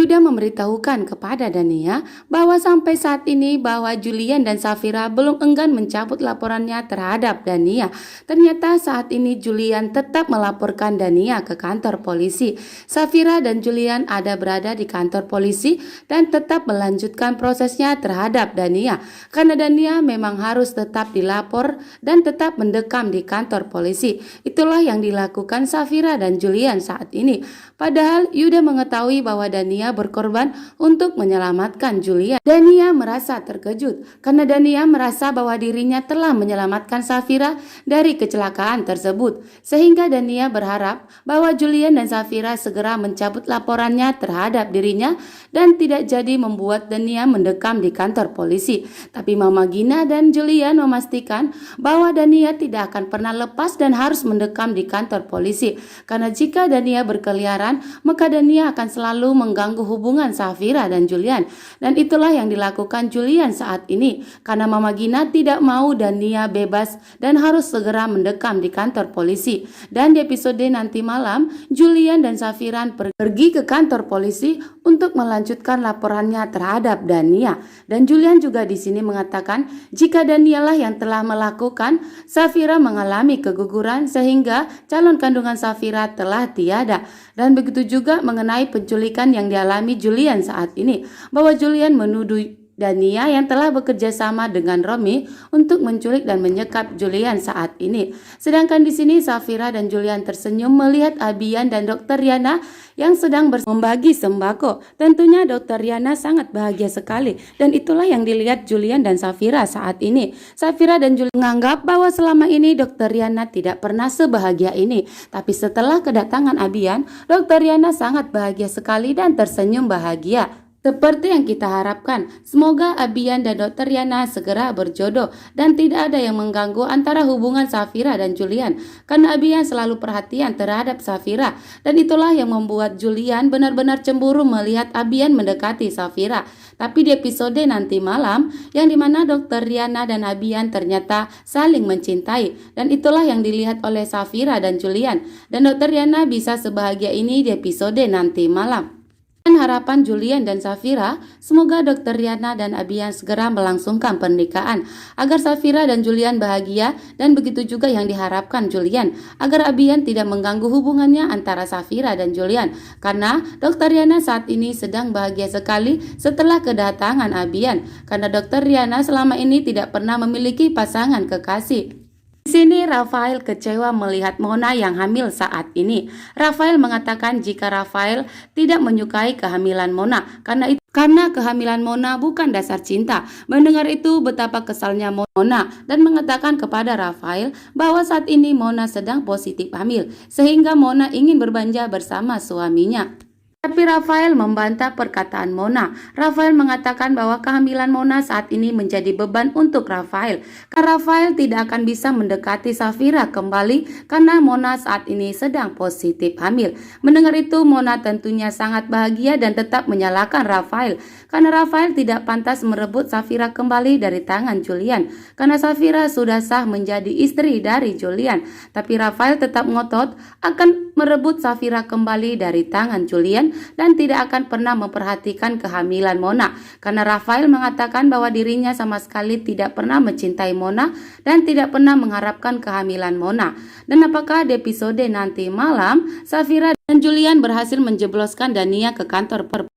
Yuda memberitahukan kepada Dania bahwa sampai saat ini bahwa Julian dan Safira belum enggan mencabut laporannya terhadap Dania. Ternyata saat ini Julian tetap melaporkan Dania ke kantor polisi. Safira dan Julian ada berada di kantor polisi dan tetap melanjutkan prosesnya terhadap Dania. Karena Dania memang harus tetap dilapor dan tetap mendekam di kantor polisi. Itulah yang dilakukan Safira dan Julian saat ini. Padahal Yuda mengetahui bahwa Dania berkorban untuk menyelamatkan Julian. Dania merasa terkejut karena Dania merasa bahwa dirinya telah menyelamatkan Safira dari kecelakaan tersebut. Sehingga Dania berharap bahwa Julian dan Safira segera mencabut laporannya terhadap dirinya dan tidak jadi membuat Dania mendekam di kantor polisi. Tapi Mama Gina dan Julian memastikan bahwa Dania tidak akan pernah lepas dan harus mendekam di kantor polisi. Karena jika Dania berkeliaran, maka Dania akan selalu mengganggu hubungan Safira dan Julian. Dan itulah yang dilakukan Julian saat ini. Karena Mama Gina tidak mau Dania bebas dan harus segera mendekam di kantor polisi. Dan di episode nanti malam, Julian dan Safira pergi ke kantor polisi untuk melanjutkan laporannya terhadap Dania. Dan Julian juga di sini mengatakan jika Dania lah yang telah melakukan, Safira mengalami keguguran sehingga calon kandungan Safira telah tiada. Dan begitu juga mengenai penculikan yang dialami Julian saat ini, bahwa Julian menuduh Dania yang telah bekerja sama dengan Romi untuk menculik dan menyekap Julian saat ini. Sedangkan di sini Safira dan Julian tersenyum melihat Abian dan Dr. Yana yang sedang membagi sembako. Tentunya Dr. Yana sangat bahagia sekali dan itulah yang dilihat Julian dan Safira saat ini. Safira dan Julian menganggap bahwa selama ini Dr. Yana tidak pernah sebahagia ini. Tapi setelah kedatangan Abian, Dr. Yana sangat bahagia sekali dan tersenyum bahagia. Seperti yang kita harapkan, semoga Abian dan Dr. Yana segera berjodoh dan tidak ada yang mengganggu antara hubungan Safira dan Julian. Karena Abian selalu perhatian terhadap Safira dan itulah yang membuat Julian benar-benar cemburu melihat Abian mendekati Safira. Tapi di episode nanti malam, yang dimana Dr. Yana dan Abian ternyata saling mencintai dan itulah yang dilihat oleh Safira dan Julian. Dan Dr. Yana bisa sebahagia ini di episode nanti malam. Dan harapan Julian dan Safira, semoga Dr. Yana dan Abian segera melangsungkan pernikahan agar Safira dan Julian bahagia dan begitu juga yang diharapkan Julian agar Abian tidak mengganggu hubungannya antara Safira dan Julian karena Dr. Yana saat ini sedang bahagia sekali setelah kedatangan Abian karena Dr. Yana selama ini tidak pernah memiliki pasangan kekasih. Di sini Rafael kecewa melihat Mona yang hamil saat ini. Rafael mengatakan jika Rafael tidak menyukai kehamilan Mona karena kehamilan Mona bukan dasar cinta. Mendengar itu betapa kesalnya Mona dan mengatakan kepada Rafael bahwa saat ini Mona sedang positif hamil sehingga Mona ingin berbanja bersama suaminya. Tapi Rafael membantah perkataan Mona. Rafael mengatakan bahwa kehamilan Mona saat ini menjadi beban untuk Rafael. Karena Rafael tidak akan bisa mendekati Safira kembali karena Mona saat ini sedang positif hamil. Mendengar itu Mona tentunya sangat bahagia dan tetap menyalahkan Rafael. Karena Rafael tidak pantas merebut Safira kembali dari tangan Julian. Karena Safira sudah sah menjadi istri dari Julian. Tapi Rafael tetap ngotot akan merebut Safira kembali dari tangan Julian dan tidak akan pernah memperhatikan kehamilan Mona karena Rafael mengatakan bahwa dirinya sama sekali tidak pernah mencintai Mona dan tidak pernah mengharapkan kehamilan Mona. Dan apakah di episode nanti malam Safira dan Julian berhasil menjebloskan Dania ke kantor